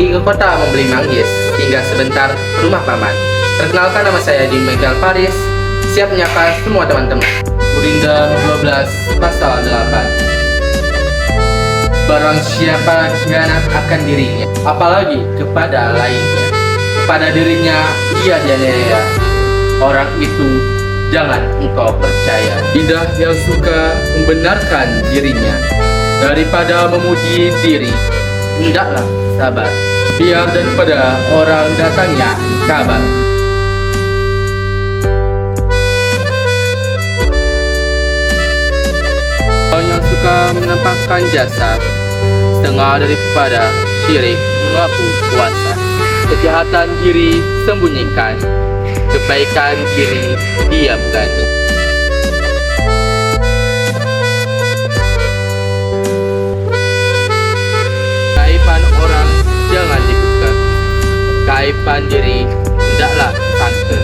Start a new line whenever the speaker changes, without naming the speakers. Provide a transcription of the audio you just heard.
pergi ke kota membeli manggis, hingga sebentar ke rumah paman. Perkenalkan, nama saya Di Michael Paris, siap menyapa semua teman-teman. Gurindam 12 pasal 8. Barang siapa khianat akan dirinya, apalagi kepada lainnya, kepada dirinya ia dianiaya, orang itu jangan engkau percaya. Lidah yang suka membenarkan dirinya daripada memuji diri, hendaklah sabar, biar daripada orang datangnya kabar. Orang yang suka menampakkan jasa, setengah daripada syirik mengaku kuasa. Kejahatan diri sembunyikan, kebaikan diri diamkan. Kaiban orang jangan dibuka, kaiban diri hendaklah sangka.